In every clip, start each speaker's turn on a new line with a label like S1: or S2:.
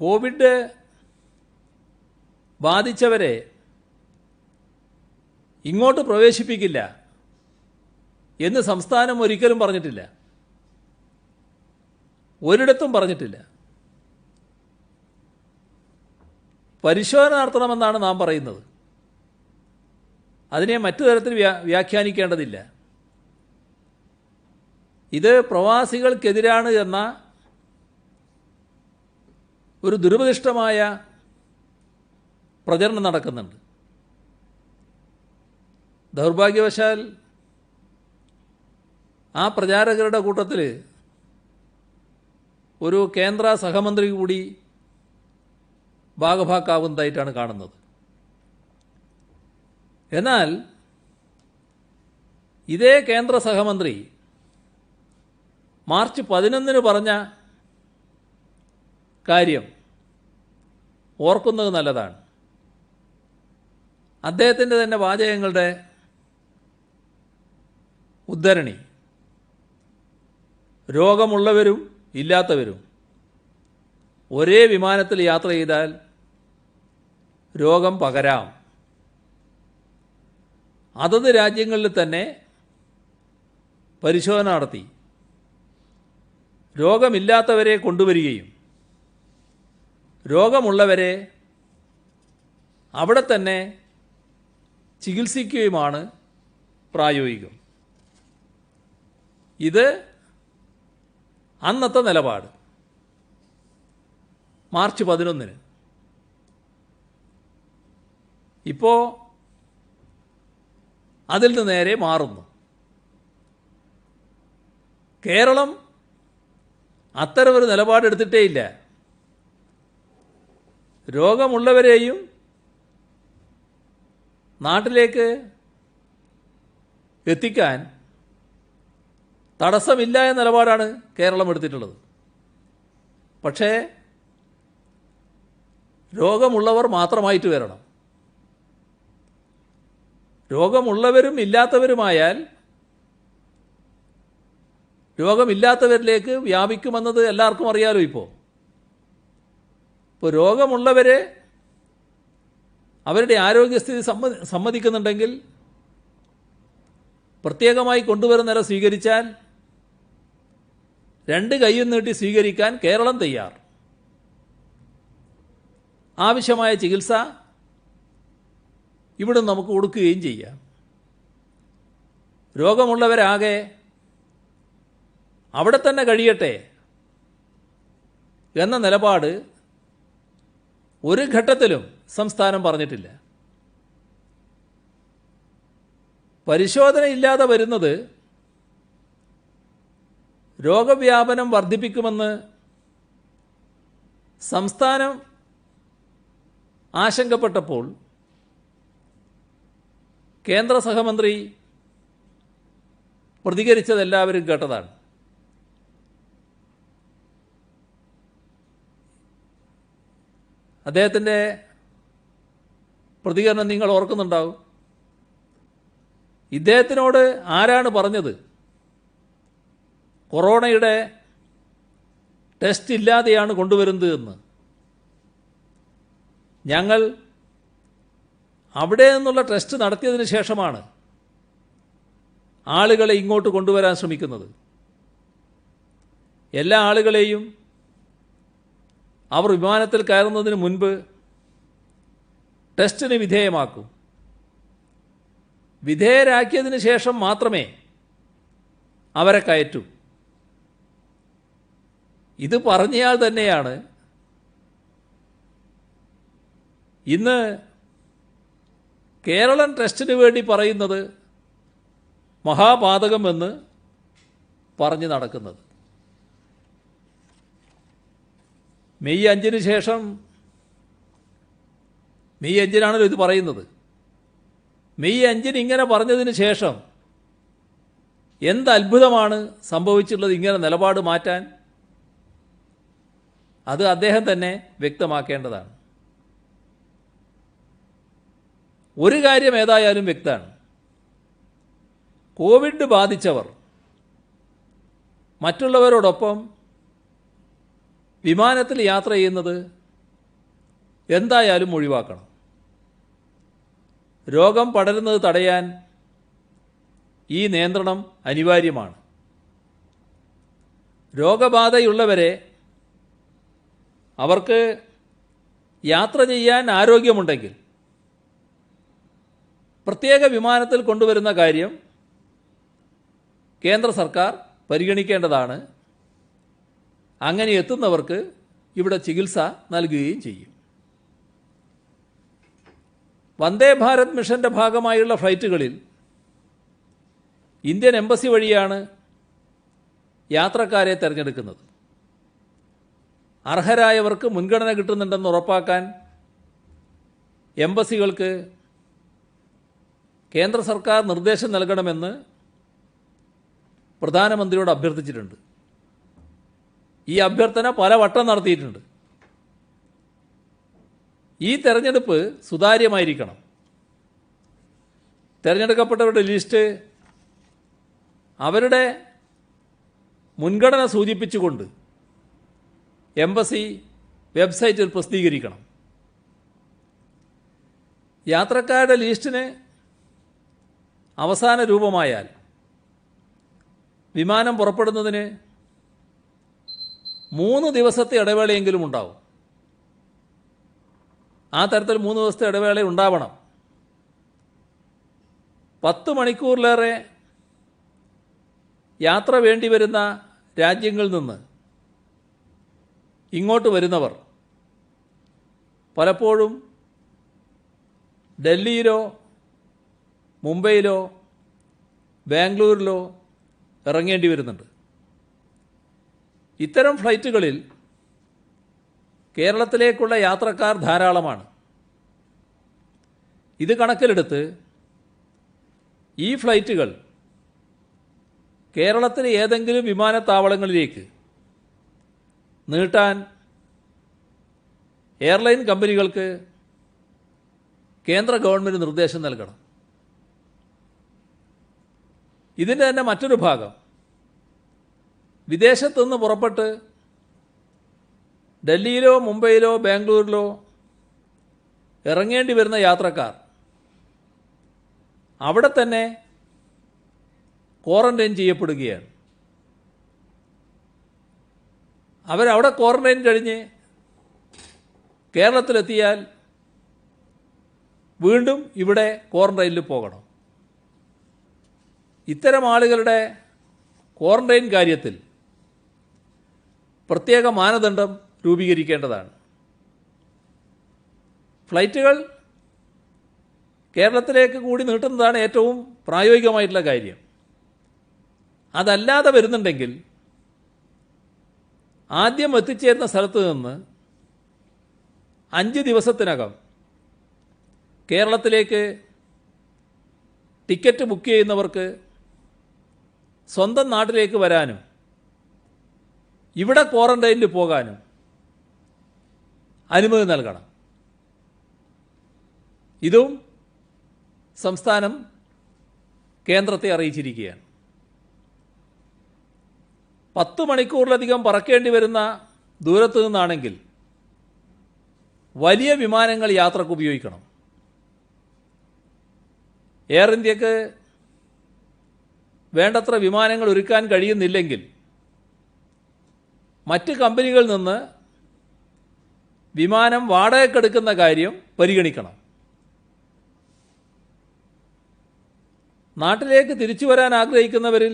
S1: Covid ബാധിച്ചവരെ ഇങ്ങോട്ട് പ്രവേശിപ്പിക്കില്ല എന്ന് സംസ്ഥാനം ഒരിക്കലും പറഞ്ഞിട്ടില്ല, ഒരിടത്തും പറഞ്ഞിട്ടില്ല. പരിശോധന നടത്തണമെന്നാണ് നാം പറയുന്നത്. അതിനെ മറ്റു തരത്തിൽ വ്യാഖ്യാനിക്കേണ്ടതില്ല. ഇത് പ്രവാസികൾക്കെതിരാണ് എന്ന ഒരു ദുരുപദിഷ്ടമായ പ്രചരണം നടക്കുന്നുണ്ട്. ദൗർഭാഗ്യവശാൽ ആ പ്രചാരകരുടെ കൂട്ടത്തിൽ ഒരു കേന്ദ്ര സഹമന്ത്രി കൂടി ഭാഗഭാക്കാവുന്നതായിട്ടാണ് കാണുന്നത്. എന്നാൽ ഇതേ കേന്ദ്ര സഹമന്ത്രി മാർച്ച് 11 പറഞ്ഞ കാര്യം ഓർക്കുന്നത് നല്ലതാണ്. അദ്ദേഹത്തിൻ്റെ തന്നെ വാചകങ്ങളുടെ ഉദ്ധരണി: രോഗമുള്ളവരും ഇല്ലാത്തവരും ഒരേ വിമാനത്തിൽ യാത്ര ചെയ്താൽ രോഗം പകരാം. അതത് രാജ്യങ്ങളിൽ തന്നെ പരിശോധന നടത്തി രോഗമില്ലാത്തവരെ കൊണ്ടുവരികയും രോഗമുള്ളവരെ അവിടെ തന്നെ ചികിത്സിക്കുകയുമാണ് പ്രായോഗികം. ഇത് അന്നത്തെ നിലപാട് മാർച്ച് 11. ഇപ്പോൾ അതിൽ നിന്ന് നേരെ മാറുന്നു. കേരളം അത്തരമൊരു നിലപാടെടുത്തിട്ടേയില്ല. രോഗമുള്ളവരെയും നാട്ടിലേക്ക് എത്തിക്കാൻ തടസ്സമില്ല എന്ന നിലപാടാണ് കേരളം എടുത്തിട്ടുള്ളത്. പക്ഷേ രോഗമുള്ളവർ മാത്രമായിട്ട് വരണം. രോഗമുള്ളവരും ഇല്ലാത്തവരുമായാൽ രോഗമില്ലാത്തവരിലേക്ക് വ്യാപിക്കുമെന്നത് എല്ലാവർക്കും അറിയാലോ. ഇപ്പോൾ രോഗമുള്ളവരെ അവരുടെ ആരോഗ്യസ്ഥിതി സമ്മതിക്കുന്നുണ്ടെങ്കിൽ പ്രത്യേകമായി കൊണ്ടുവരുന്ന നില സ്വീകരിച്ചാൽ 2 കൈയും നീട്ടി സ്വീകരിക്കാൻ കേരളം തയ്യാർ. ആവശ്യമായ ചികിത്സ ഇവിടെ നമുക്ക് കൊടുക്കുകയും ചെയ്യാം. രോഗമുള്ളവരാകെ അവിടെ തന്നെ കഴിയട്ടെ എന്ന നിലപാട് ഒരു ഘട്ടത്തിലും സംസ്ഥാനം പറഞ്ഞിട്ടില്ല. പരിശോധനയില്ലാതെ വരുന്നത് രോഗവ്യാപനം വർദ്ധിപ്പിക്കുമെന്ന് സംസ്ഥാനം ആശങ്കപ്പെട്ടപ്പോൾ കേന്ദ്ര സഹമന്ത്രി പ്രതികരിച്ചത് എല്ലാവരും കേട്ടതാണ്. അദ്ദേഹത്തിൻ്റെ പ്രതികരണം നിങ്ങൾ ഓർക്കുന്നുണ്ടാവും. ഇദ്ദേഹത്തിനോട് ആരാണ് പറഞ്ഞത് കൊറോണയുടെ ടെസ്റ്റ് ഇല്ലാതെയാണ് കൊണ്ടുവരുന്നത് എന്ന്? ഞങ്ങൾ അവിടെ നിന്നുള്ള ടെസ്റ്റ് നടത്തിയതിന് ശേഷമാണ് ആളുകളെ ഇങ്ങോട്ട് കൊണ്ടുവരാൻ ശ്രമിക്കുന്നത്. എല്ലാ ആളുകളെയും അവർ വിമാനത്തിൽ കയറുന്നതിന് മുൻപ് ടെസ്റ്റിന് വിധേയമാക്കും. വിധേയരാക്കിയതിന് ശേഷം മാത്രമേ അവരെ കയറ്റൂ. ഇത് പറഞ്ഞയാൾ തന്നെയാണ് ഇന്ന് കേരളം ടെസ്റ്റിന് വേണ്ടി പറയുന്നത് മഹാപാതകമെന്ന് പറഞ്ഞു നടക്കുന്നത്. മെയ് 5 ശേഷം, മെയ് 5 ഇത് പറയുന്നത്. മെയ് 5 ഇങ്ങനെ പറഞ്ഞതിന് ശേഷം എന്ത് അത്ഭുതമാണ് സംഭവിച്ചിട്ടുള്ളത് ഇങ്ങനെ നിലപാട് മാറ്റാൻ? അത് അദ്ദേഹം തന്നെ വ്യക്തമാക്കേണ്ടതാണ്. ഒരു കാര്യം ഏതായാലും വ്യക്തമാണ്: കോവിഡ് ബാധിച്ചവർ മറ്റുള്ളവരോടൊപ്പം വിമാനത്തിൽ യാത്ര ചെയ്യുന്നത് എന്തായാലും ഒഴിവാക്കണം. രോഗം പടരുന്നത് തടയാൻ ഈ നിയന്ത്രണം അനിവാര്യമാണ്. രോഗബാധയുള്ളവരെ അവർക്ക് യാത്ര ചെയ്യാൻ ആരോഗ്യമുണ്ടെങ്കിൽ പ്രത്യേക വിമാനത്തിൽ കൊണ്ടുവരുന്ന കാര്യം കേന്ദ്ര സർക്കാർ പരിഗണിക്കേണ്ടതാണ്. അങ്ങനെ എത്തുന്നവർക്ക് ഇവിടെ ചികിത്സ നൽകുകയും ചെയ്യും. വന്ദേ ഭാരത് മിഷന്റെ ഭാഗമായുള്ള ഫ്ലൈറ്റുകളിൽ ഇന്ത്യൻ എംബസി വഴിയാണ് യാത്രക്കാരെ തിരഞ്ഞെടുക്കുന്നത്. അർഹരായവർക്ക് മുൻഗണന കിട്ടുന്നുണ്ടെന്ന് ഉറപ്പാക്കാൻ എംബസികൾക്ക് കേന്ദ്ര സർക്കാർ നിർദ്ദേശം നൽകണമെന്ന് പ്രധാനമന്ത്രിയോട് അഭ്യർത്ഥിച്ചിട്ടുണ്ട്. ഈ അഭ്യർത്ഥന പലവട്ടം നടത്തിയിട്ടുണ്ട്. ഈ തെരഞ്ഞെടുപ്പ് സുതാര്യമായിരിക്കണം. തിരഞ്ഞെടുക്കപ്പെട്ടവരുടെ ലിസ്റ്റ് അവരുടെ മുൻഗണന സൂചിപ്പിച്ചുകൊണ്ട് എംബസി വെബ്സൈറ്റിൽ പ്രസിദ്ധീകരിക്കണം. യാത്രക്കാരുടെ ലിസ്റ്റിന് അവസാന രൂപമായാൽ വിമാനം പുറപ്പെടുന്നതിന് 3 ദിവസത്തെ ഇടവേളയെങ്കിലും ഉണ്ടാവും. ആ തരത്തിൽ 3 ദിവസത്തെ ഇടവേള ഉണ്ടാവണം. 10 മണിക്കൂറിലേറെ യാത്ര വേണ്ടി വരുന്ന രാജ്യങ്ങളിൽ നിന്ന് ഇങ്ങോട്ട് വരുന്നവർ പലപ്പോഴും ഡൽഹിയിലോ മുംബൈയിലോ ബാംഗ്ലൂരിലോ ഇറങ്ങേണ്ടി വരുന്നുണ്ട്. ഇത്തരം ഫ്ലൈറ്റുകളിൽ കേരളത്തിലേക്കുള്ള യാത്രക്കാർ ധാരാളമാണ്. ഇത് കണക്കിലെടുത്ത് ഈ ഫ്ലൈറ്റുകൾ കേരളത്തിലെ ഏതെങ്കിലും വിമാനത്താവളങ്ങളിലേക്ക് നീട്ടാൻ എയർലൈൻ കമ്പനികൾക്ക് കേന്ദ്ര ഗവൺമെൻറ് നിർദ്ദേശം നൽകണം. ഇതിൻ്റെ തന്നെ മറ്റൊരു ഭാഗം, വിദേശത്തുനിന്ന് പുറപ്പെട്ട് ഡൽഹിയിലോ മുംബൈയിലോ ബാംഗ്ലൂരിലോ ഇറങ്ങേണ്ടി വരുന്ന യാത്രക്കാർ അവിടെ തന്നെ ക്വാറന്റൈൻ ചെയ്യപ്പെടുകയാണ്. അവരവിടെ ക്വാറന്റൈൻ കഴിഞ്ഞ് കേരളത്തിലെത്തിയാൽ വീണ്ടും ഇവിടെ ക്വാറന്റൈനിൽ പോകണം. ഇത്തരം ആളുകളുടെ ക്വാറന്റൈൻ കാര്യത്തിൽ പ്രത്യേക മാനദണ്ഡം രൂപീകരിക്കേണ്ടതാണ്. ഫ്ലൈറ്റുകൾ കേരളത്തിലേക്ക് കൂടി നീട്ടുന്നതാണ് ഏറ്റവും പ്രായോഗികമായിട്ടുള്ള കാര്യം. അതല്ലാതെ വരുന്നുണ്ടെങ്കിൽ ആദ്യം എത്തിച്ചേരുന്ന സ്ഥലത്ത് നിന്ന് 5 ദിവസത്തിനകം കേരളത്തിലേക്ക് ടിക്കറ്റ് ബുക്ക് ചെയ്യുന്നവർക്ക് സ്വന്തം നാട്ടിലേക്ക് വരാനും ഇവിടെ ക്വാറന്റൈനിൽ പോകാനും അനുമതി നൽകണം. ഇതും സംസ്ഥാനം കേന്ദ്രത്തെ അറിയിച്ചിരിക്കുകയാണ്. 10 മണിക്കൂറിലധികം പറക്കേണ്ടി വരുന്ന ദൂരത്തു നിന്നാണെങ്കിൽ വലിയ വിമാനങ്ങൾ യാത്രക്ക് ഉപയോഗിക്കണം. എയർ ഇന്ത്യക്ക് വേണ്ടത്ര വിമാനങ്ങൾ ഒരുക്കാൻ കഴിയുന്നില്ലെങ്കിൽ മറ്റ് കമ്പനികളിൽ നിന്ന് വിമാനം വാടകയ്ക്കെടുക്കുന്ന കാര്യം പരിഗണിക്കണം. നാട്ടിലേക്ക് തിരിച്ചു വരാൻ ആഗ്രഹിക്കുന്നവരിൽ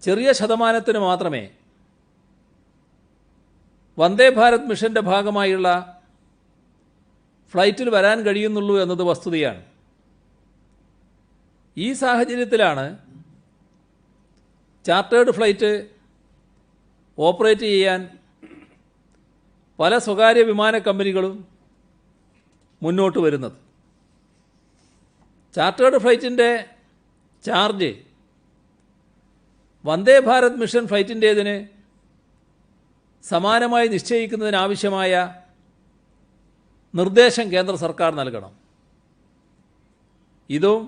S1: ചെറിയ ശതമാനത്തിന് മാത്രമേ വന്ദേ ഭാരത് മിഷന്റെ ഭാഗമായുള്ള ഫ്ലൈറ്റിൽ വരാൻ കഴിയുന്നുള്ളൂ എന്നത് വസ്തുതയാണ്. ഈ സാഹചര്യത്തിലാണ് ചാർട്ടേഡ് ഫ്ലൈറ്റ് ഓപ്പറേറ്റ് ചെയ്യാൻ പല സ്വകാര്യ വിമാന കമ്പനികളും മുന്നോട്ട് വരുന്നത്. Chartered ഫ്ലൈറ്റിൻ്റെ charge Vande Bharat mission ഫ്ലൈറ്റിൻ്റേതിന് സമാനമായി നിശ്ചയിക്കുന്നതിനാവശ്യമായ നിർദ്ദേശം കേന്ദ്ര സർക്കാർ നൽകണം. ഇതും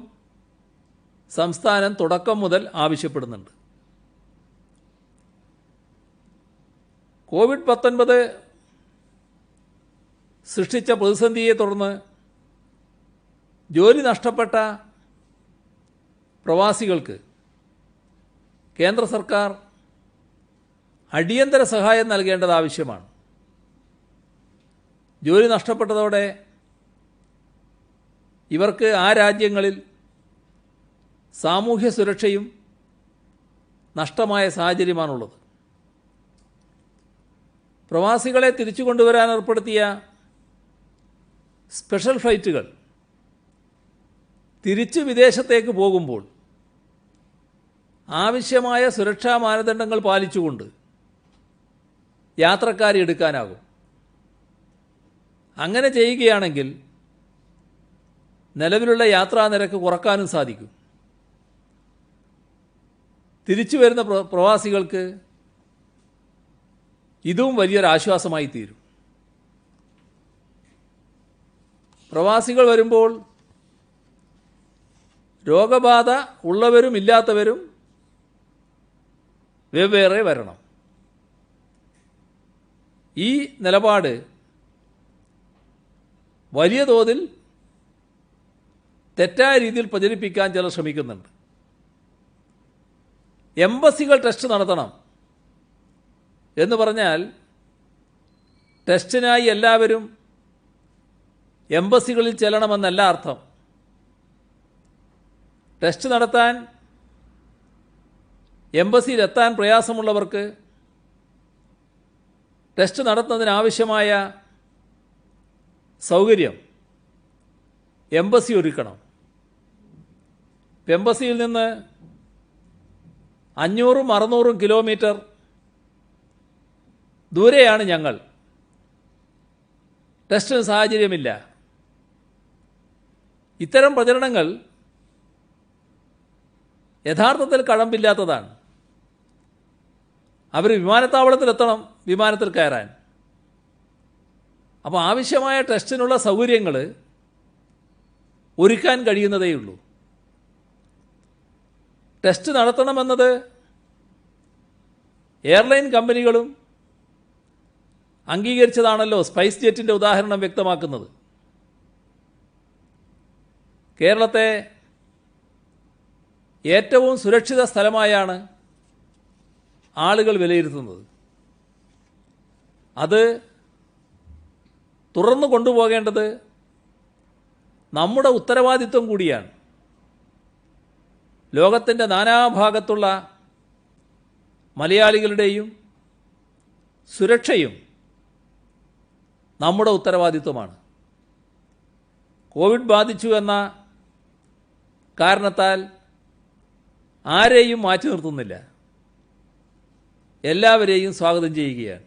S1: സംസ്ഥാനം തുടക്കം മുതൽ ആവശ്യപ്പെടുന്നുണ്ട്. കോവിഡ്-19 സൃഷ്ടിച്ച പ്രതിസന്ധിയെ തുടർന്ന് ജോലി നഷ്ടപ്പെട്ട പ്രവാസികൾക്ക് കേന്ദ്ര സർക്കാർ അടിയന്തര സഹായം നൽകേണ്ടത് ആവശ്യമാണ്. ജോലി നഷ്ടപ്പെട്ടതോടെ ഇവർക്ക് ആ രാജ്യങ്ങളിൽ സാമൂഹ്യ സുരക്ഷയും നഷ്ടമായ സാഹചര്യമാണുള്ളത്. പ്രവാസികളെ തിരിച്ചു കൊണ്ടുവരാൻ ഏർപ്പെടുത്തിയ സ്പെഷ്യൽ ഫ്ലൈറ്റുകൾ തിരിച്ച് വിദേശത്തേക്ക് പോകുമ്പോൾ ആവശ്യമായ സുരക്ഷാ മാനദണ്ഡങ്ങൾ പാലിച്ചുകൊണ്ട് യാത്രക്കാരെ എടുക്കാനാകും. അങ്ങനെ ചെയ്യുകയാണെങ്കിൽ നിലവിലുള്ള യാത്രാ നിരക്ക് കുറക്കാനും സാധിക്കും. തിരിച്ചു വരുന്ന പ്രവാസികൾക്ക് ഇതും വലിയൊരാശ്വാസമായി തീരും. പ്രവാസികൾ വരുമ്പോൾ രോഗബാധ ഉള്ളവരും ഇല്ലാത്തവരും വെവ്വേറെ വരണം. ഈ നിലപാട് വലിയ തോതിൽ തെറ്റായ രീതിയിൽ പ്രചരിപ്പിക്കാൻ ചിലർ ശ്രമിക്കുന്നുണ്ട്. എംബസികൾ ടെസ്റ്റ് നടത്തണം എന്ന് പറഞ്ഞാൽ ടെസ്റ്റിനായി എല്ലാവരും എംബസികളിൽ ചെല്ലണമെന്നല്ല അർത്ഥം. ടെസ്റ്റ് നടത്താൻ എംബസിയിലെത്താൻ പ്രയാസമുള്ളവർക്ക് ടെസ്റ്റ് നടത്തുന്നതിനാവശ്യമായ സൗകര്യം എംബസി ഒരുക്കണം. എംബസിയിൽ നിന്ന് 500-600 കിലോമീറ്റർ ദൂരെയാണ് ഞങ്ങൾ, ടെസ്റ്റിന് സാഹചര്യമില്ല. ഇത്തരം പ്രചരണങ്ങൾ യഥാർത്ഥത്തിൽ കഴമ്പില്ലാത്തതാണ്. അവർ വിമാനത്താവളത്തിലെത്തണം വിമാനത്തിൽ കയറാൻ. അപ്പോൾ ആവശ്യമായ ടെസ്റ്റിനുള്ള സൗകര്യങ്ങൾ ഒരുക്കാൻ കഴിയുന്നതേയുള്ളൂ. ടെസ്റ്റ് നടത്തണമെന്നത് എയർലൈൻ കമ്പനികളും അംഗീകരിച്ചതാണല്ലോ സ്പൈസ് ജെറ്റിൻ്റെ ഉദാഹരണം വ്യക്തമാക്കുന്നത്. കേരളത്തെ ഏറ്റവും സുരക്ഷിത സ്ഥലമായാണ് ആളുകൾ വിലയിരുത്തുന്നത്. അത് തുറന്നു കൊണ്ടുപോകേണ്ടത് നമ്മുടെ ഉത്തരവാദിത്വം കൂടിയാണ്. ലോകത്തിൻ്റെ നാനാഭാഗത്തുള്ള മലയാളികളുടെയും സുരക്ഷയും നമ്മുടെ ഉത്തരവാദിത്വമാണ്. കോവിഡ് ബാധിച്ചു എന്ന കാരണത്താൽ ആരെയും മാറ്റി നിർത്തുന്നില്ല, എല്ലാവരെയും സ്വാഗതം ചെയ്യുകയാണ്.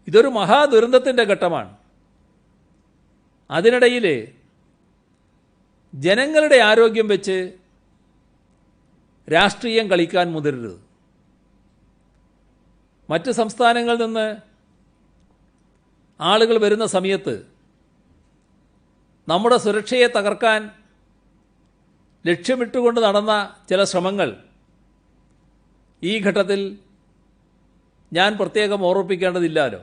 S1: ഇതൊരു മഹാദുരന്തത്തിൻ്റെ ഘട്ടമാണ്. അതിനിടയിൽ ജനങ്ങളുടെ ആരോഗ്യം വെച്ച് രാഷ്ട്രീയം കളിക്കാൻ മുതിരരുത്. മറ്റ് സംസ്ഥാനങ്ങളിൽ നിന്ന് ആളുകൾ വരുന്ന സമയത്ത് നമ്മുടെ സുരക്ഷയെ തകർക്കാൻ ലക്ഷ്യമിട്ടുകൊണ്ട് നടന്ന ചില ശ്രമങ്ങൾ ഈ ഘട്ടത്തിൽ ഞാൻ പ്രത്യേകം ഓർമ്മിപ്പിക്കേണ്ടതില്ലല്ലോ.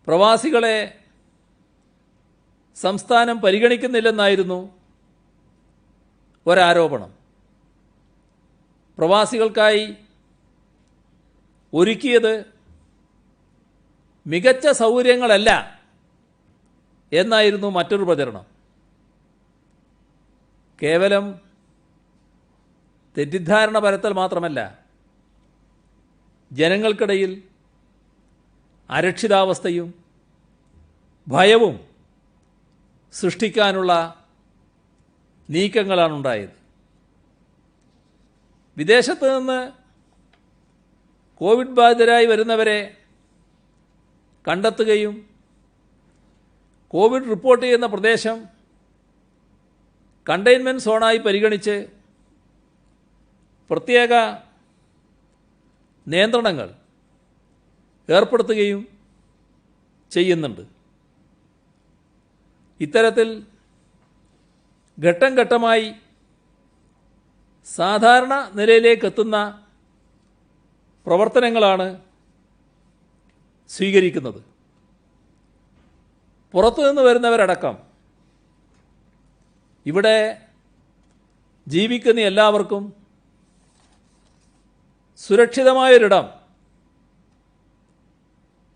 S1: പ്രവാസികളെ സംസ്ഥാനം പരിഗണിക്കുന്നില്ലെന്നായിരുന്നു ഒരാരോപണം. പ്രവാസികൾക്കായി ഒരുക്കിയത് മികച്ച സൗകര്യങ്ങളല്ല എന്നായിരുന്നു മറ്റൊരു പ്രചരണം. കേവലം തെറ്റിദ്ധാരണ പരത്തൽ മാത്രമല്ല, ജനങ്ങൾക്കിടയിൽ അരക്ഷിതാവസ്ഥയും ഭയവും സൃഷ്ടിക്കാനുള്ള നീക്കങ്ങളാണുണ്ടായത്. വിദേശത്ത് നിന്ന് കോവിഡ് ബാധിതരായി വരുന്നവരെ കണ്ടെത്തുകയും കോവിഡ് റിപ്പോർട്ട് ചെയ്യുന്ന പ്രദേശം കണ്ടെയ്ൻമെൻറ്റ് സോണായി പരിഗണിച്ച് പ്രത്യേക നിയന്ത്രണങ്ങൾ ഏർപ്പെടുത്തുകയും ചെയ്യുന്നുണ്ട്. ഇത്തരത്തിൽ ഘട്ടം ഘട്ടമായി സാധാരണ നിലയിലേക്ക് എത്തുന്ന പ്രവർത്തനങ്ങളാണ് സ്വീകരിക്കുന്നത്. പുറത്തുനിന്ന് വരുന്നവരടക്കം ഇവിടെ ജീവിക്കുന്ന എല്ലാവർക്കും സുരക്ഷിതമായൊരിടം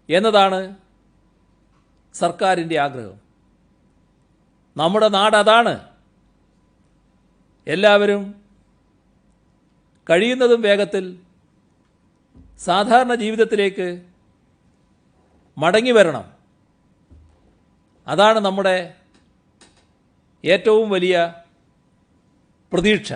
S1: എന്നതാണ് സർക്കാരിൻ്റെ ആഗ്രഹം. നമ്മുടെ നാട് അതാണ്. എല്ലാവരും കഴിയുന്നതും വേഗത്തിൽ സാധാരണ ജീവിതത്തിലേക്ക് മടങ്ങി വരണം. അതാണ് നമ്മുടെ ഏറ്റവും വലിയ പ്രതീക്ഷ.